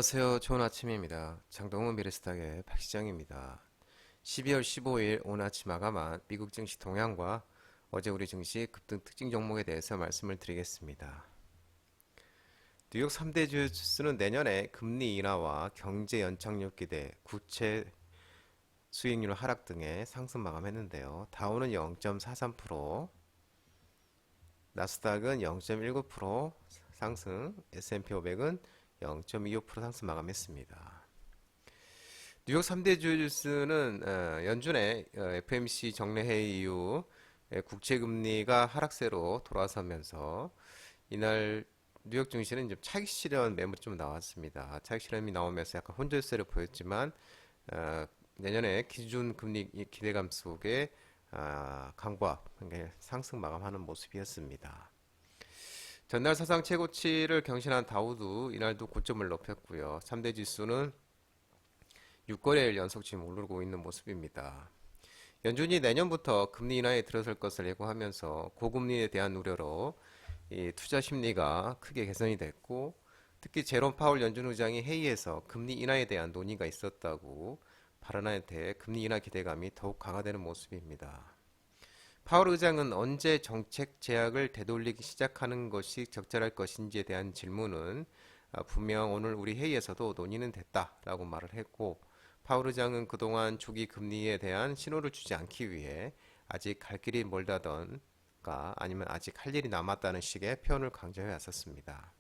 안녕하세요. 좋은 아침입니다. 장동훈 미래스탁의 박시장입니다. 12월 15일 오늘 아침 마감한 미국 증시 동향과 어제 우리 증시 급등 특징 종목에 대해서 말씀을 드리겠습니다. 뉴욕 3대 주스는 내년에 금리 인하와 경제 연착륙 기대, 국채 수익률 하락 등의 상승 마감했는데요. 다우는 0.43%, 나스닥은 0.19% 상승, S&P 500은 0.25% 상승 마감했습니다. 뉴욕 3대 주주는 연준의 FMC 정례회의 이후 국채금리가 하락세로 돌아서면서 이날 뉴욕 증시는 좀 차익 실현 매물이 좀 나왔습니다. 차익 실현이 나오면서 약간 혼조세를 보였지만 내년에 기준 금리 기대감 속에 강보합 상승 마감하는 모습이었습니다. 전날 사상 최고치를 경신한 다우도 이날도 고점을 높였고요. 3대 지수는 6거래일 연속 지금 오르고 있는 모습입니다. 연준이 내년부터 금리 인하에 들어설 것을 예고하면서 고금리에 대한 우려로 이 투자 심리가 크게 개선이 됐고, 특히 제롬 파월 연준 의장이 회의에서 금리 인하에 대한 논의가 있었다고 발언에 대해 금리 인하 기대감이 더욱 강화되는 모습입니다. 파월 의장은 언제 정책 제약을 되돌리기 시작하는 것이 적절할 것인지에 대한 질문은 분명 오늘 우리 회의에서도 논의는 됐다라고 말을 했고, 파월 의장은 그동안 조기 금리에 대한 신호를 주지 않기 위해 아직 갈 길이 멀다던가 아니면 아직 할 일이 남았다는 식의 표현을 강조해 왔었습니다.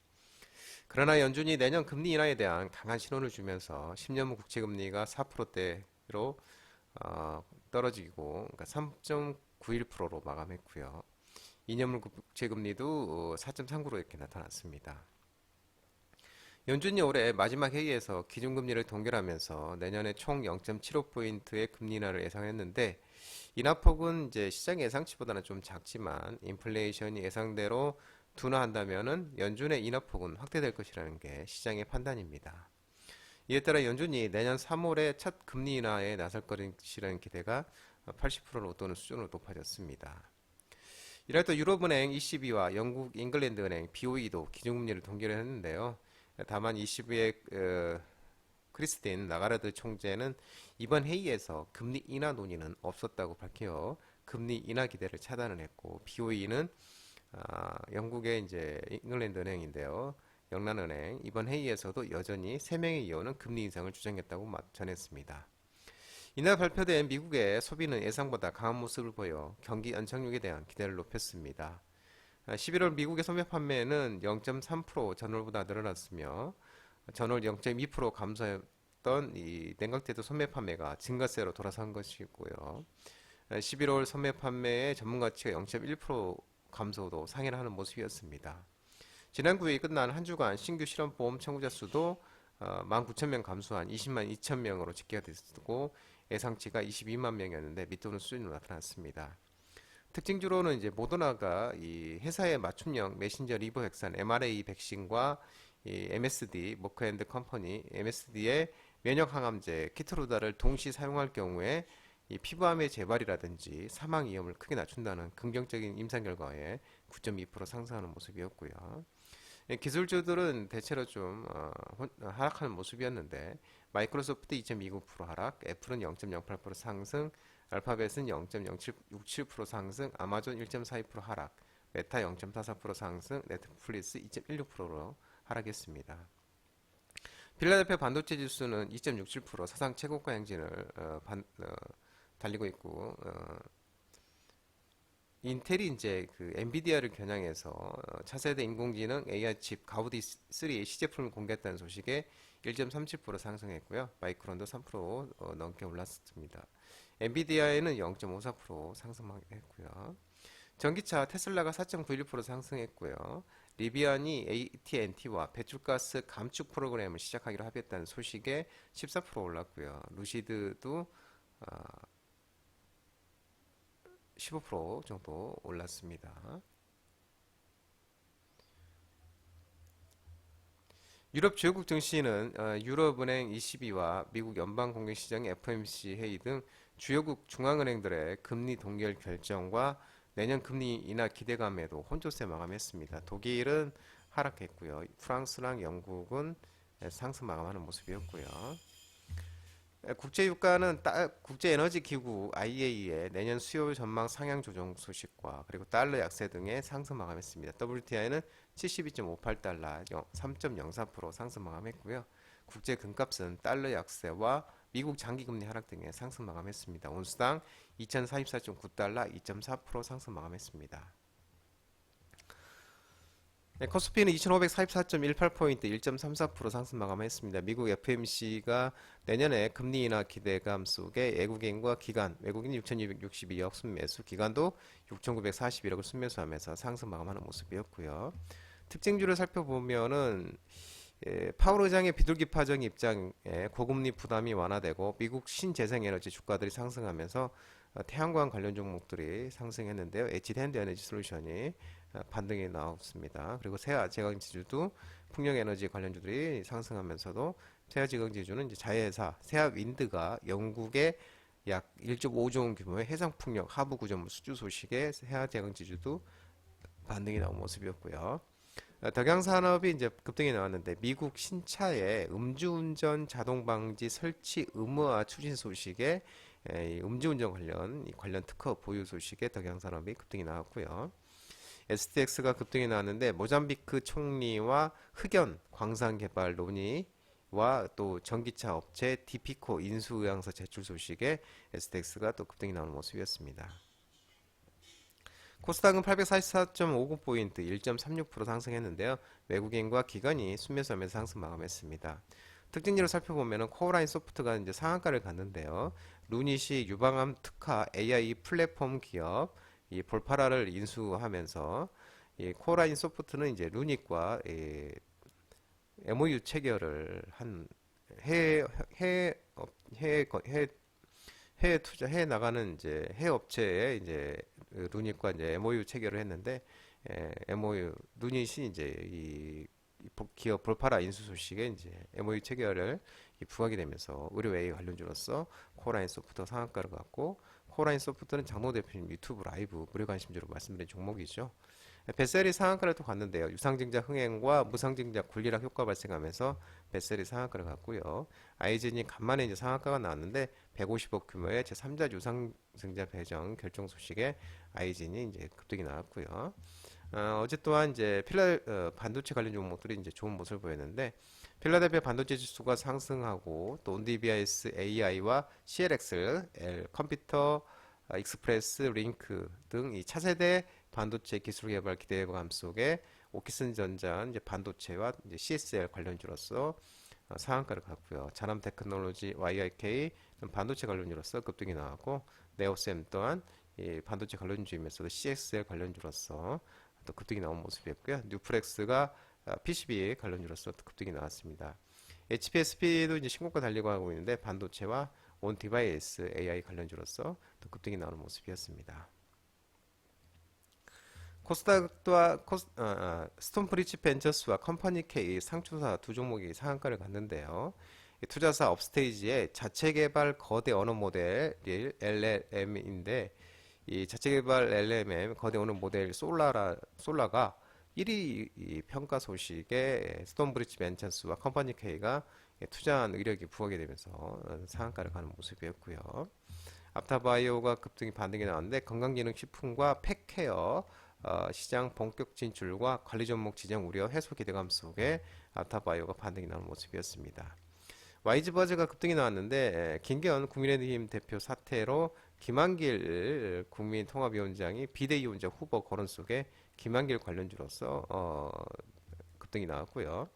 그러나 연준이 내년 금리 인하에 대한 강한 신호를 주면서 10년물 국채금리가 4%대로 떨어지고 그러니까 3.91%로 마감했고요. 2년물 국채금리도 4.39로 이렇게 나타났습니다. 연준이 올해 마지막 회의에서 기준금리를 동결하면서 내년에 총 0.75포인트의 금리 인하를 예상했는데 인하폭은 이제 시장 예상치보다는 좀 작지만 인플레이션이 예상대로 둔화한다면은 연준의 인하폭은 확대될 것이라는 게 시장의 판단입니다. 이에 따라 연준이 내년 3월에 첫 금리 인하에 나설 것이라는 기대가 80%로 웃도는 수준으로 높아졌습니다. 이날 또 유럽은행 ECB와 영국 잉글랜드은행 BOE도 기준금리를 동결을 했는데요. 다만 ECB의 크리스틴 라가르드 총재는 이번 회의에서 금리 인하 논의는 없었다고 밝혀 금리 인하 기대를 차단을 했고, BOE는 영국의 이제 잉글랜드 은행인데요. 영란은행 이번 회의에서도 여전히 3명의 이원은 금리 인상을 주장했다고 전했습니다. 이날 발표된 미국의 소비는 예상보다 강한 모습을 보여 경기 연착륙에 대한 기대를 높였습니다. 11월 미국의 소매 판매는 0.3% 전월보다 늘어났으며 전월 0.2% 감소했던 이 냉각제도 소매 판매가 증가세로 돌아선 것이고요. 11월 소매 판매의 전문가치가 0.1% 감소도 상회를 하는 모습이었습니다. 지난 9일 끝난 한 주간 신규 실업보험 청구자 수도 19,000명 감소한 20만 2천명으로 집계가 됐고 예상치가 22만 명이었는데 밑도는 수준으로 나타났습니다. 특징주로는 이제 모더나가 이 회사의 맞춤형 메신저 리버 핵산 mRNA 백신과 이 MSD 머크 앤드 컴퍼니 MSD의 면역 항암제 키트루다를 동시 사용할 경우에 이 피부암의 재발이라든지 사망 위험을 크게 낮춘다는 긍정적인 임상 결과에 9.2% 상승하는 모습이었고요. 기술주들은 대체로 좀 하락하는 모습이었는데 마이크로소프트 2.29% 하락, 애플은 0.08% 상승, 알파벳은 0.0767% 상승, 아마존 1.42% 하락, 메타 0.44% 상승, 넷플릭스 2.16%로 하락했습니다. 필라델피아 반도체 지수는 2.67% 사상 최고가 행진을 달리고 있고 인텔이 이제 그 엔비디아를 겨냥해서 차세대 인공지능 AI 칩 가우디 3 시제품을 공개했다는 소식에 1.37% 상승했고요. 마이크론도 3% 넘게 올랐습니다. 엔비디아에는 0.54% 상승했고요. 전기차 테슬라가 4.91% 상승했고요. 리비안이 AT&T와 배출가스 감축 프로그램을 시작하기로 합의했다는 소식에 14% 올랐고요. 루시드도 15% 정도 올랐습니다. 유럽 주요국 증시는 유럽은행 ECB와 미국 연방공개시장 FOMC 회의 등 주요국 중앙은행들의 금리 동결 결정과 내년 금리 인하 기대감에도 혼조세 마감했습니다. 독일은 하락했고요. 프랑스랑 영국은 상승 마감하는 모습이었고요. 국제유가는 국제에너지기구 IEA의 내년 수요 전망 상향 조정 소식과 그리고 달러 약세 등의 상승 마감했습니다. WTI는 72.58달러 3.04% 상승 마감했고요. 국제 금값은 달러 약세와 미국 장기 금리 하락 등의 상승 마감했습니다. 온수당 2044.9달러 2.4% 상승 마감했습니다. 네, 코스피는 2544.18포인트 1.34% 상승 마감했습니다. 미국 FMC가 내년에 금리 인하 기대감 속에 외국인과 기관, 외국인 6,262억 순매수, 기관도 6,941억을 순매수하면서 상승 마감하는 모습이었고요. 특징주를 살펴보면은 파월 의장의 비둘기 파정 입장에 고금리 부담이 완화되고 미국 신재생에너지 주가들이 상승하면서 태양광 관련 종목들이 상승했는데요. 에치드핸드 에너지 솔루션이 반등이 나왔습니다. 그리고 세아 제강 지주도 풍력 에너지 관련주들이 상승하면서도 세아 제강 지주는 이제 자회사 세아 윈드가 영국의 약 1.5조 원 규모의 해상 풍력 하부 구조물 수주 소식에 세아 제강 지주도 반등이 나온 모습이었고요. 덕양산업이 이제 급등이 나왔는데 미국 신차의 음주운전 자동 방지 설치 의무화 추진 소식에 음주운전 관련 특허 보유 소식에 덕양산업이 급등이 나왔고요. STX가 급등이 나왔는데 모잠비크 총리와 흑연 광산 개발 논의와 또 전기차 업체 디피코 인수 의향서 제출 소식에 STX가 또 급등이 나오는 모습이었습니다. 코스닥은 844.59포인트 1.36% 상승했는데요. 외국인과 기관이 순매수하면서 상승 마감했습니다. 특징지로 살펴보면 코어라인 소프트가 이제 상한가를 갔는데요. 루닛이 유방암 특화 AI 플랫폼 기업 이 볼파라를 인수하면서 이 코어라인 소프트는 이제 루닛과 MOU 체결을 한 해외 해외 해외 해외 해외 투자 해 나가는 이제 해외 업체에 이제 루닛과 이제 MOU 체결을 했는데 MOU 루닛이 이제 기업 볼파라 인수 소식에 이제 MOU 체결을 부하게 되면서 의료 AI 관련주로서 코라인 소프트 상한가를 갖고 코라인 소프트는 장로 대표님 유튜브 라이브 무료 관심주로 말씀드린 종목이죠. 벳셀이 상한가를 또 갔는데요. 유상증자 흥행과 무상증자 권리락 효과 발생하면서 벳셀이 상한가를 갔고요. 아이젠이 간만에 이제 상한가가 나왔는데 150억 규모의 제3자 유상증자 배정 결정 소식에 아이젠이 이제 급등이 나왔고요. 어제 또한 이제 반도체 관련 종목들이 이제 좋은 모습을 보였는데 필라델피아 반도체 지수가 상승하고 또 온디비아스 AI와 CLX, 컴퓨터 익스프레스 링크 등 이 차세대 반도체 기술 개발 기대감 속에 오키슨 전자 이제 반도체와 이제 CSL 관련주로서 상한가를 갔고요. 자남 테크놀로지 YIK 반도체 관련주로서 급등이 나왔고 네오셈 또한 이 반도체 관련주이면서도 CSL 관련주로서 또 급등이 나온 모습이었고요. 뉴프렉스가 PCB 관련주로서 또 급등이 나왔습니다. HPSP도 이제 신고가 달리고 하고 있는데 반도체와 온 디바이스 AI 관련주로서 또 급등이 나오는 모습이었습니다. 코스닥과 스톤브리지 벤처스와 컴퍼니 K 상투사 두 종목이 상한가를 갔는데요. 투자사 업스테이지의 자체 개발 거대 언어 모델 LLM인데 이 자체 개발 LLM 거대 언어 모델 솔라가 1위 평가 소식에 스톤브리지 벤처스와 컴퍼니 K가 투자한 의력이 부하게 되면서 상한가를 가는 모습이었고요. 앞타바이오가 급등이 반등이 나왔는데 건강기능식품과 펫케어 시장 본격 진출과 관리 종목 지정 우려 해소 기대감 속에 앞타바이오가 반등이 나오는 모습이었습니다. 와이즈버즈가 급등이 나왔는데 김기현 국민의힘 대표 사퇴로 김한길 국민통합위원장이 비대위원장 후보 거론 속에 김한길 관련주로서 급등이 나왔고요.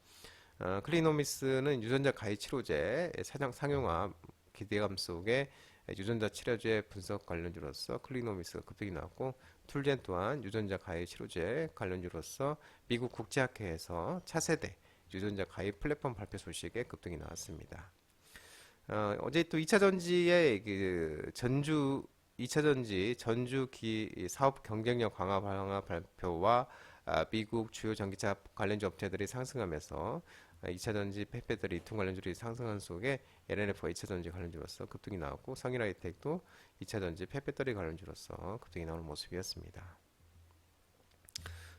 클리노미스는 유전자 가해 치료제 사장 상용화 기대감 속에 유전자 치료제 분석 관련주로서 클리노미스가 급등이 나왔고 툴젠 또한 유전자 가해 치료제 관련주로서 미국 국제학회에서 차세대 유전자 가해 플랫폼 발표 소식에 급등이 나왔습니다. 어제 또 2차전지의 그 2차전지 전주기 사업 경쟁력 강화 방안 발표와 미국 주요 전기차 관련주 업체들이 상승하면서 2차전지 페페들이 리튬 관련주들이 상승한 속에 LNF가 2차전지 관련주로서 급등이 나왔고 성일하이텍도 2차전지 페배터리 관련주로서 급등이 나오는 모습이었습니다.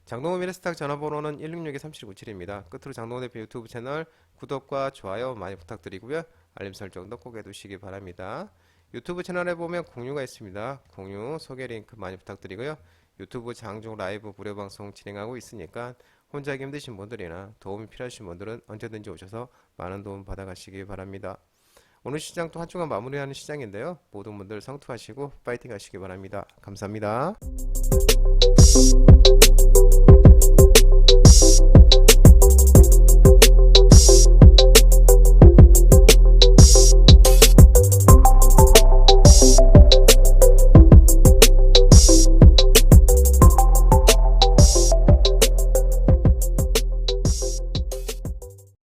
장동호 미래스탁 전화번호는 166-3797입니다. 끝으로 장동호 대표 유튜브 채널 구독과 좋아요 많이 부탁드리고요. 알림 설정도 꼭 해두시기 바랍니다. 유튜브 채널에 보면 공유가 있습니다. 공유 소개 링크 많이 부탁드리고요. 유튜브 장중 라이브 무료 방송 진행하고 있으니까 혼자 하기 힘드신 분들이나 도움이 필요하신 분들은 언제든지 오셔서 많은 도움 받아가시기 바랍니다. 오늘 시장도 한 주간 마무리하는 시장인데요. 모든 분들 성투하시고 파이팅 하시기 바랍니다. 감사합니다.